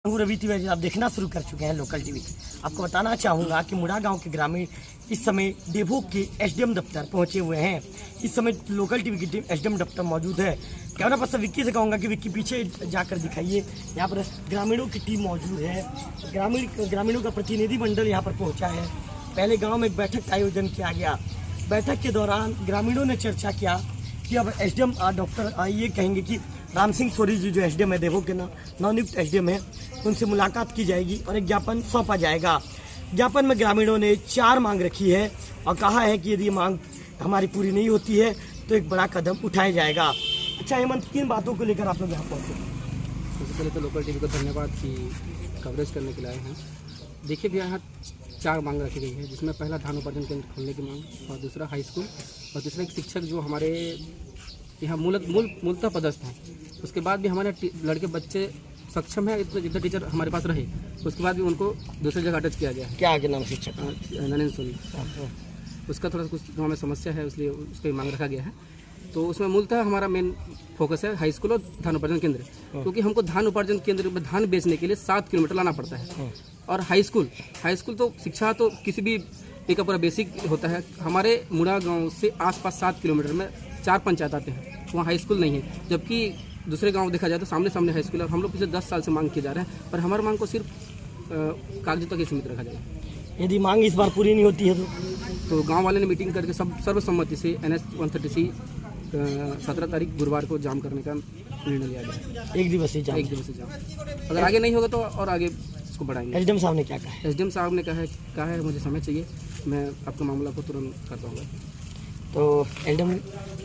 रवि तिवारी आप देखना शुरू कर चुके हैं लोकल टीवी। आपको बताना चाहूँगा कि मुड़ा गांव के ग्रामीण इस समय डेभोग के एसडीएम दफ्तर पहुंचे हुए हैं। इस समय लोकल टीवी की टीम एसडीएम दफ्तर मौजूद है। कैमरा पर्सन विक्की से कहूँगा कि विक्की पीछे जाकर दिखाइए। यहाँ पर ग्रामीणों की टीम मौजूद है। ग्रामीणों का प्रतिनिधि मंडल यहाँ पर पहुँचा है। पहले गाँव में एक बैठक का आयोजन किया गया। बैठक के दौरान ग्रामीणों ने चर्चा किया कि अब एसडीएम डॉक्टर ये कहेंगे कि राम सिंह सोरी जी जो एसडीएम है डेभोग के नवनियुक्त एसडीएम है, उनसे मुलाकात की जाएगी और एक ज्ञापन सौंपा जाएगा। ज्ञापन में ग्रामीणों ने 4 मांग रखी है और कहा है कि यदि मांग हमारी पूरी नहीं होती है तो एक बड़ा कदम उठाया जाएगा। अच्छा हेमंत, किन बातों को लेकर आप लोग यहाँ पहुँचे? सबसे पहले तो लोकल टीवी को धन्यवाद कि कवरेज करने के लिए आए हैं। देखिए भैया, यहाँ 4 मांग रखी गई है, जिसमें पहला धान उपार्जन केंद्र खोलने की मांग, और दूसरा हाई स्कूल, और तीसरा एक शिक्षक जो हमारे यहाँ मूलतः पदस्थ हैं। उसके बाद भी हमारे लड़के बच्चे सक्षम है, इतना जितना टीचर हमारे पास रहे, उसके बाद भी उनको दूसरी जगह अटैच किया गया है। क्या आगे नाम शिक्षक? नरेंद्र सोनी। उसका थोड़ा कुछ जो हमें समस्या है, इसलिए उसकी मांग रखा गया है। तो उसमें मूलतः हमारा मेन फोकस है हाई स्कूल और धान उपार्जन केंद्र, क्योंकि हमको धान उपार्जन केंद्र में धान बेचने के लिए 7 किलोमीटर लाना पड़ता है। और हाई स्कूल तो शिक्षा तो किसी भी एक पूरा बेसिक होता है। हमारे मुड़ा गांव से आसपास 7 किलोमीटर में 4 पंचायत आते हैं, वहाँ हाई स्कूल नहीं है। जबकि दूसरे गांव देखा जाए तो सामने हाई स्कूल है। हम लोग पिछले 10 साल से मांग किए जा रहे हैं, पर हमारी मांग को सिर्फ कागजों तक ही सीमित रखा जाएगा। यदि मांग इस बार पूरी नहीं होती है तो गांव वाले ने मीटिंग करके सर्वसम्मति से NH 130 17 तारीख गुरुवार को जाम करने का निर्णय लिया गया। एक दिवसीय जाम। अगर आगे नहीं होगा तो और आगे इसको बढ़ाएंगे। एसडीएम साहब ने क्या कहा है? एसडीएम साहब ने कहा है मुझे समय चाहिए, मैं आपका मामला को तुरंत कर पाऊँगा। तो एसडीएम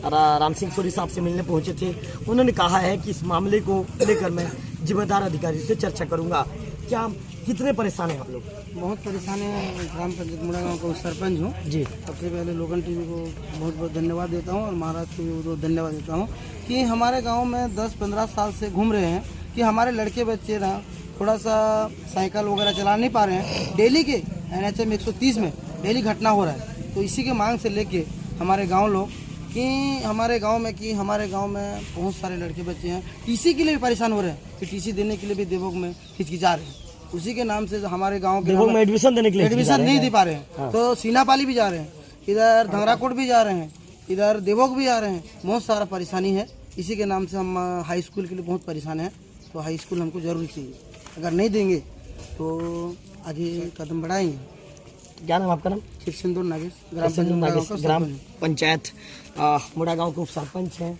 राम सिंह सोरी साहब से मिलने पहुंचे थे। उन्होंने कहा है कि इस मामले को लेकर मैं जिम्मेदार अधिकारी से चर्चा करूंगा। क्या कितने परेशान हैं आप लोग? बहुत परेशान है। ग्राम पंचायत मुड़ा गाँव का सरपंच हूँ जी। सबसे पहले लोकल टीवी को बहुत बहुत धन्यवाद देता हूँ और महाराष्ट्र टीवी को धन्यवाद देता हूँ कि हमारे गांव में 10-15 साल से घूम रहे हैं कि हमारे लड़के बच्चे ना थोड़ा सा साइकिल वगैरह चला नहीं पा रहे हैं। डेली के NHM 130 में डेली घटना हो रहा है। तो इसी के मांग से लेके हमारे गाँव लोग कि हमारे गांव में बहुत सारे लड़के बच्चे हैं, टीसी के लिए भी परेशान हो रहे हैं कि टीसी देने के लिए भी देवोग में हिचकिचा रहे हैं। उसी के नाम से हमारे गांव के में एडमिशन देने के लिए एडमिशन नहीं दे पा रहे हैं। हाँ। तो सीनापाली भी जा रहे हैं, इधर धंगराकोट भी जा रहे हैं, इधर देवोग भी जा रहे हैं। बहुत सारा परेशानी है। इसी के नाम से हम हाई स्कूल के लिए बहुत परेशान हैं। तो हाई स्कूल हमको जरूरी चाहिए। अगर नहीं देंगे तो आगे कदम बढ़ाएंगे। क्या नाम आपका? नाम सिंदूर नागेश, ग्राम पंचायत मुड़ा गांव के उप सरपंच हैं।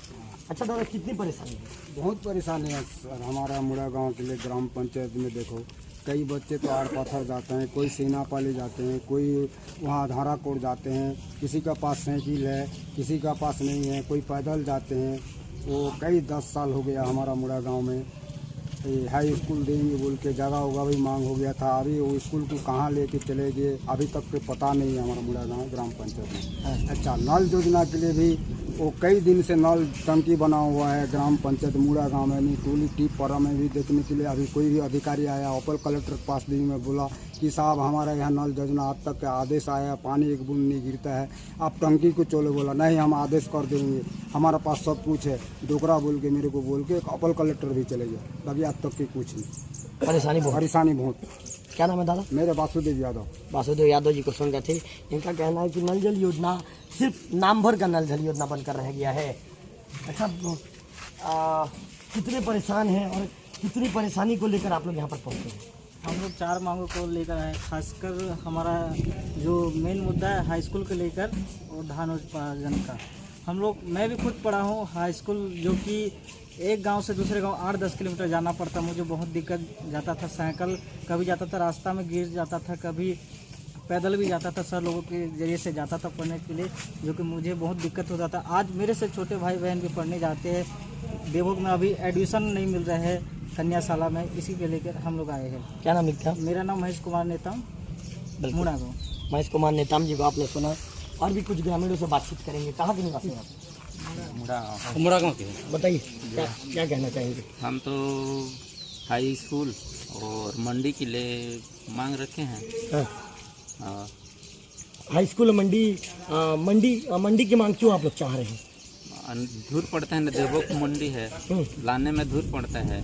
अच्छा दादा, कितनी परेशानी है? बहुत परेशानी है सर हमारा मुड़ा गांव के लिए। ग्राम पंचायत में देखो कई बच्चे तो आड़ पत्थर जाते हैं, कोई सीनापाली जाते हैं, कोई वहाँ धाराकोट जाते हैं, किसी का पास साइकिल है, किसी का पास नहीं है, कोई पैदल जाते हैं। वो कई 10 साल हो गया हमारा मुड़ा गांव में हाई स्कूल देंगे बोल के जगह होगा भी मांग हो गया था। अभी वो स्कूल को कहाँ लेके चले गए अभी तक तो पता नहीं है हमारा मुड़ा गांव ग्राम पंचायत में। अच्छा, नल योजना के लिए भी वो कई दिन से नल टंकी बना हुआ है ग्राम पंचायत मुड़ा गांव में। नहीं टूली टीप पर में भी देखने के लिए अभी कोई भी अधिकारी आया, अपर कलेक्टर के पास भी मैं बोला कि साहब हमारा यहाँ नल योजना आज तक आदेश आया, पानी एक बूंद नहीं गिरता है, आप टंकी को चलो। बोला नहीं, हम आदेश कर देंगे, हमारा पास सब कुछ है। डोकरा बोल के मेरे को बोल के अपर कलेक्टर भी चले गए, बाकी आज तक की कुछ नहीं। परेशानी बहुत। क्या नाम है दादा? मेरे वासुदेव यादव जी को सुन गए थे। इनका कहना है कि नल जल योजना सिर्फ नाम भर का नल जल योजना बनकर रह गया है। अच्छा, कितने परेशान हैं और कितनी परेशानी को लेकर आप लोग यहाँ पर पहुँचे हैं? हम लोग 4 मांगों को लेकर आए। खासकर हमारा जो मेन मुद्दा है हाई स्कूल को लेकर और धान उत्पादन का। मैं भी खुद पढ़ा हूँ हाई स्कूल, जो कि एक गांव से दूसरे गांव 8-10 किलोमीटर जाना पड़ता। मुझे बहुत दिक्कत जाता था। साइकिल कभी जाता था रास्ता में गिर जाता था, कभी पैदल भी जाता था। सर लोगों के जरिए से जाता था पढ़ने के लिए, जो कि मुझे बहुत दिक्कत होता था। आज मेरे से छोटे भाई बहन भी पढ़ने जाते हैं। देवोग में अभी एडमिशन नहीं मिल रहा है कन्याशाला में, इसी के लेकर हम लोग आए हैं। क्या नाम लिखा? मेरा नाम महेश कुमार नेताम, मुड़ा गाँव। महेश कुमार नेताम जी को आपने सुना। और भी कुछ ग्रामीणों से बातचीत करेंगे। कहाँ के निवासी हैं आप? मुड़ा गाँव के। बताइए क्या कहना चाहेंगे? हम तो हाई स्कूल और मंडी के लिए मांग रखे हैं। हाई स्कूल मंडी की मांग क्यों आप लोग चाह रहे हैं? दूर पड़ता है ना, देवोक मंडी है, लाने में दूर पड़ता है,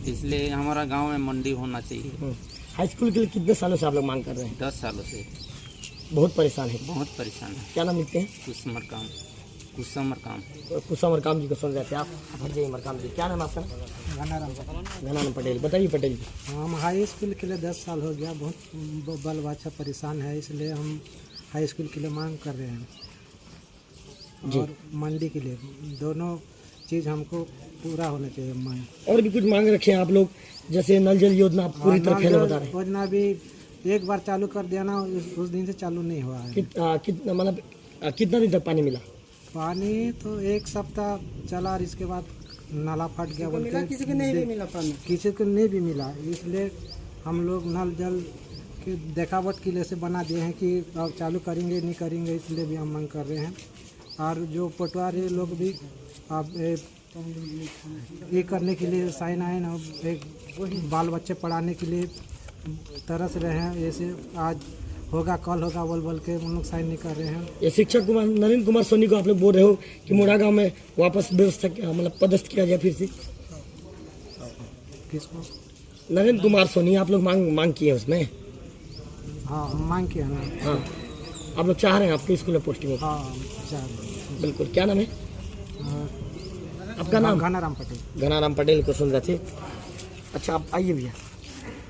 इसलिए हमारा गांव में मंडी होना चाहिए। हाई स्कूल के लिए कितने सालों से आप लोग मांग कर रहे हैं? 10 सालों से बहुत परेशान है। बहुत परेशान है। क्या नाम लिखते हैं? कुसमर काम। कुसम मरकाम जी को सुन रहे थे आप? फर्जी मरकाम जी, क्या नाम है आपका? घनाराम पटेल। बताइए पटेल जी। हम हाई स्कूल के लिए 10 साल हो गया, बहुत बाल बच्चा परेशान है, इसलिए हम हाई स्कूल के लिए मांग कर रहे हैं जी। और मंडी के लिए, दोनों चीज़ हमको पूरा होना चाहिए मांग। और भी कुछ मांग रखे हैं आप लोग, जैसे नल जल योजना पूरी तरह फेल बता रहे हैं। योजना भी एक बार चालू कर दिया ना, उस दिन से चालू नहीं हुआ है। कितना मतलब कितना दिन तक पानी मिला? पानी तो एक सप्ताह चला और इसके बाद नाला फट गया बोल के किसी को नहीं भी मिला पानी, किसी को नहीं भी मिला। इसलिए हम लोग नल जल के देखावट के लिए से बना दिए हैं कि अब चालू करेंगे नहीं करेंगे, इसलिए भी हम मांग कर रहे हैं। और जो पटवारी लोग भी अब ये करने के लिए साइन आए ना, एक बाल बच्चे पढ़ाने के लिए तरस रहे हैं, जैसे आज होगा कल होगा बोल बोल के उन लोग साइन नहीं कर रहे हैं। ये शिक्षक कुमार नरेंद्र कुमार सोनी को आप लोग बोल रहे हो कि मुड़ा गाँव में वापस व्यवस्था मतलब पदस्थ किया जाए फिर से? किसको? नरेंद्र कुमार सोनी आप लोग मांग किए हैं उसमें? हाँ मांग किया ना। हाँ, आप लोग चाह रहे हैं आपके स्कूल में पोस्टिंग हो? हाँ चाह। बिल्कुल। क्या नाम है आपका? नाम? घनाराम पटेल। घनाराम पटेल को सुन रहे थे। अच्छा, आप आइए भैया।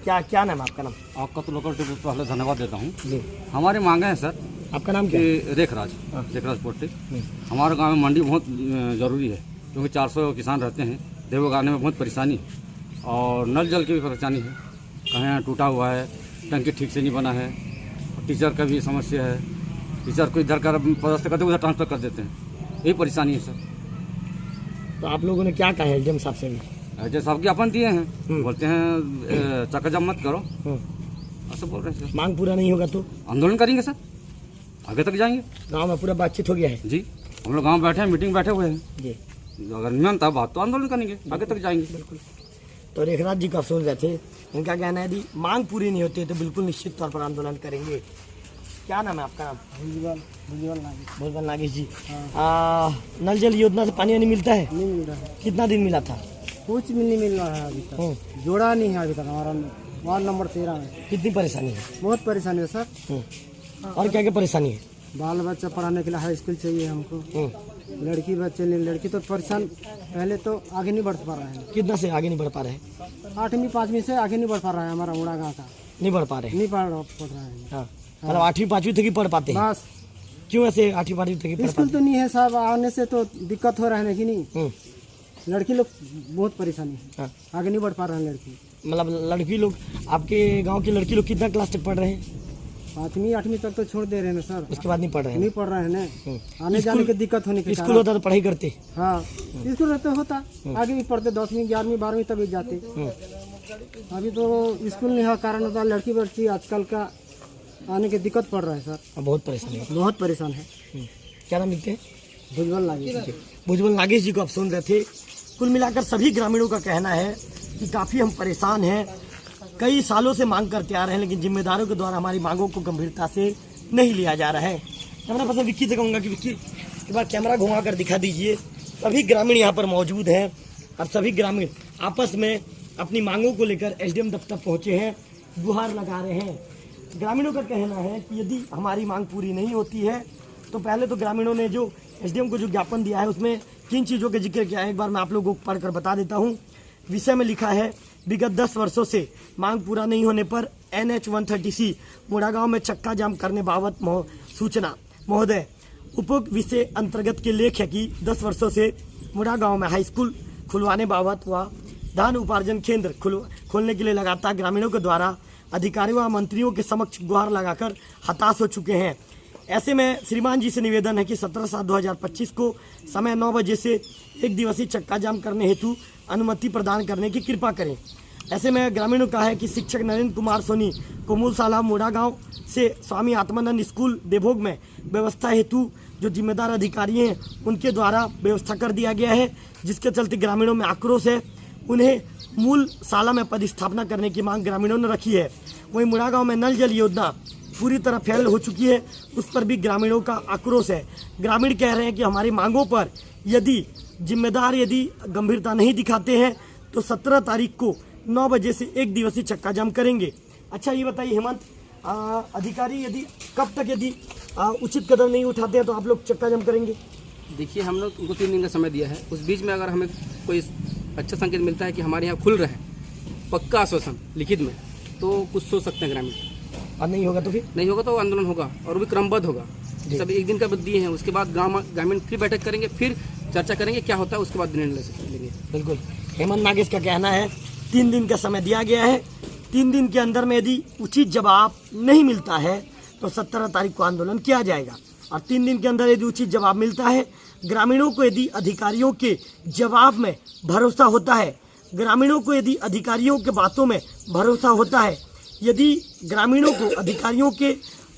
क्या नाम है आपका? नाम? आपका तो लोकल टीवी पहले धन्यवाद देता हूँ। जी। हमारी मांगे हैं सर आपका नाम क्या है? कि रेखराज पोस्टिंग। हमारे गांव में मंडी बहुत ज़रूरी है, क्योंकि 400 किसान रहते हैं। देवो आने में बहुत परेशानी है और नल जल की भी परेशानी है, कहीं टूटा हुआ है, टंकी ठीक से नहीं बना है, टीचर का भी समस्या है। टीचर को इधर कर पदस्थ करते उधर ट्रांसफ़र कर देते हैं, यही परेशानी है सर। तो आप लोगों ने क्या कहा है एसडीएम साहब से भी? ऐसे साहब ज्ञापन दिए हैं, बोलते हैं चक्काजाम मत करो, ऐसा बोल रहे हैं सर। मांग पूरा नहीं होगा तो आंदोलन करेंगे सर, आगे तक जाएंगे। गांव में पूरा बातचीत हो गया है? जी, हम लोग गांव बैठे हैं, मीटिंग बैठे हुए हैं जी। अगर नहीं मानता बात तो आंदोलन करेंगे, आगे तक जाएंगे। बिल्कुल। तो रेखराज जी का सुन रहे थे, इनका कहना है यदि मांग पूरी नहीं होती है तो बिल्कुल निश्चित तौर पर आंदोलन करेंगे। क्या नाम है आपका? नाम? भुजबल नागेश जी। नल जल योजना से पानी वानी मिलता है? नहीं मिल रहा है, कितना दिन मिला था? कुछ भी नहीं मिल रहा है अभी तक, जोड़ा नहीं है अभी तक हमारा वार्ड नंबर 13 में। कितनी परेशानी है? बहुत परेशानी है सर। और क्या क्या परेशानी है? बाल बच्चा पढ़ाने के लिए हाई स्कूल चाहिए हमको, लड़की बच्चे नहीं, लड़की तो परेशान, पहले तो आगे नहीं बढ़ पा रहा है। कितना से आगे नहीं बढ़ पा रहे हैं? 8वीं 5वीं से आगे नहीं बढ़ पा रहा है हमारा मुड़ा गाँव का, नहीं बढ़ पा रहे हैं? नहीं पढ़ रहा है। हाँ, मतलब 8वीं 5वीं तक ही पढ़ पाते हैं? बस। क्यों ऐसे 8वीं 5वीं तक ही पढ़ स्कूल पाते तो नहीं है साहब, आने से तो दिक्कत हो रहा है कि नहीं। हैं? लड़की लोग बहुत परेशानी है, हाँ। आगे नहीं बढ़ पा रहा है लड़की। मतलब लड़की लोग, आपके गांव की लड़की लोग कितना क्लास तक पढ़ रहे हैं? 5वीं 8वीं तक तो छोड़ दे रहे हैं ना सर, उसके बाद नहीं पढ़ रहे हैं? नहीं पढ़ रहे हैं ना, आने जाने की दिक्कत होने के स्कूल होता तो पढ़ाई करते? हाँ, स्कूल रहते होता, आगे भी पढ़ते, 10वीं 11वीं 12वीं तभी जाते। अभी तो स्कूल नहीं है, कारण होता लड़की बच्ची आजकल का आने की दिक्कत पड़ रहा है सर, बहुत परेशानी है। बहुत परेशान है। क्या नाम लिखते हैं? भुजबल नागेश। भुजबल नागेश जी को आप सुन रहे थे। कुल मिलाकर सभी ग्रामीणों का कहना है कि काफ़ी हम परेशान हैं, कई सालों से मांग करते आ रहे हैं, लेकिन जिम्मेदारों के द्वारा हमारी मांगों को गंभीरता से नहीं लिया जा रहा है। कैमरा पर्सन विक्की से कहूँगा कि विक्की एक बार कैमरा घुमा कर दिखा दीजिए। सभी ग्रामीण यहाँ पर मौजूद हैं और सभी ग्रामीण आपस में अपनी मांगों को लेकर एसडीएम दफ्तर पहुँचे हैं, गुहार लगा रहे हैं। ग्रामीणों का कहना है कि यदि हमारी मांग पूरी नहीं होती है तो पहले तो ग्रामीणों ने जो एसडीएम को जो ज्ञापन दिया है उसमें किन चीज़ों का जिक्र किया है एक बार मैं आप लोगों को पढ़कर बता देता हूँ। विषय में लिखा है, विगत 10 वर्षों से मांग पूरा नहीं होने पर NH 130C मुड़ा गाँव में चक्का जाम करने बाबत सूचना। महोदय, उपरोक्त विषय अंतर्गत के लेख है कि 10 वर्षों से मुड़ा गाँव में हाई स्कूल खुलवाने बाबत व धान उपार्जन केंद्र खोलने के लिए लगातार ग्रामीणों के द्वारा अधिकारियों व मंत्रियों के समक्ष गुहार लगाकर हताश हो चुके हैं। ऐसे में श्रीमान जी से निवेदन है कि 17/7/2025 को समय 9 बजे से 1 दिवसीय चक्का जाम करने हेतु अनुमति प्रदान करने की कृपा करें। ऐसे में ग्रामीणों का है कि शिक्षक नरेंद्र कुमार सोनी को मूलशाला मुड़ा गाँव से स्वामी आत्मानंद स्कूल देवभोग में व्यवस्था हेतु जो जिम्मेदार अधिकारी हैं उनके द्वारा व्यवस्था कर दिया गया है, जिसके चलते ग्रामीणों में आक्रोश है। उन्हें मूल शाला में पदस्थापना करने की मांग ग्रामीणों ने रखी है। वहीं मुड़ा गाँव में नल जल योजना पूरी तरह फेल हो चुकी है, उस पर भी ग्रामीणों का आक्रोश है। ग्रामीण कह रहे हैं कि हमारी मांगों पर यदि जिम्मेदार यदि गंभीरता नहीं दिखाते हैं तो 17 तारीख को 9 बजे से 1 दिवसीय चक्का जाम करेंगे। अच्छा ये बताइए हेमंत, अधिकारी यदि कब तक यदि उचित कदम नहीं उठाते हैं तो आप लोग चक्का जाम करेंगे? देखिए, हम लोग उनको 3 दिन का समय दिया है। उस बीच में अगर हमें कोई अच्छा संकेत मिलता है कि हमारे यहाँ खुल रहा है, पक्का आश्वासन लिखित में, तो कुछ सोच सकते हैं ग्रामीण। और नहीं होगा तो फिर? नहीं होगा तो आंदोलन होगा और वो भी क्रमबद्ध होगा। सब 1 दिन का दिए हैं, उसके बाद ग्रामीण फिर बैठक करेंगे, फिर चर्चा करेंगे क्या होता है, उसके बाद निर्णय लेंगे। बिल्कुल। हेमंत नागेश का कहना है 3 दिन का समय दिया गया है, 3 दिन के अंदर में यदि उचित जवाब नहीं मिलता है तो 17 तारीख को आंदोलन किया जाएगा। और 3 दिन के अंदर यदि उचित जवाब मिलता है, ग्रामीणों को यदि अधिकारियों के जवाब में भरोसा होता है, ग्रामीणों को यदि अधिकारियों के बातों में भरोसा होता है, यदि ग्रामीणों को अधिकारियों के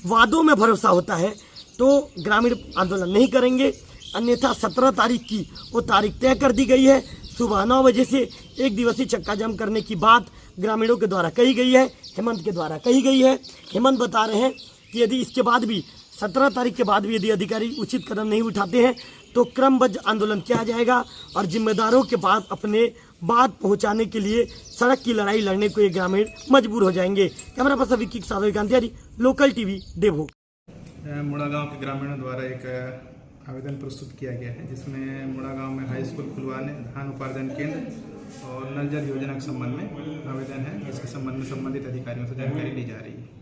वादों में भरोसा होता है तो ग्रामीण आंदोलन नहीं करेंगे। अन्यथा 17 तारीख की वो तारीख तय कर दी गई है। सुबह 9 बजे से 1 दिवसीय चक्का जाम करने की बात ग्रामीणों के द्वारा कही गई है, हेमंत के द्वारा कही गई है। हेमंत बता रहे हैं कि यदि इसके बाद भी 17 तारीख के बाद भी यदि अधिकारी उचित कदम नहीं उठाते हैं तो क्रमबद्ध आंदोलन किया जाएगा और जिम्मेदारों के पास अपने बात पहुंचाने के लिए सड़क की लड़ाई लड़ने को ये ग्रामीण मजबूर हो जाएंगे। कैमरा पर्सन विकी के साथ कांतियारी, लोकल टीवी, देवभोग। मुड़ा गांव के ग्रामीणों द्वारा एक आवेदन प्रस्तुत किया गया है जिसमें मुड़ा गांव में हाई स्कूल खुलवाने, धान उपार्जन केंद्र और नल जल योजना के संबंध में आवेदन है। इसके संबंध में संबंधित अधिकारियों से जानकारी ली जा रही है।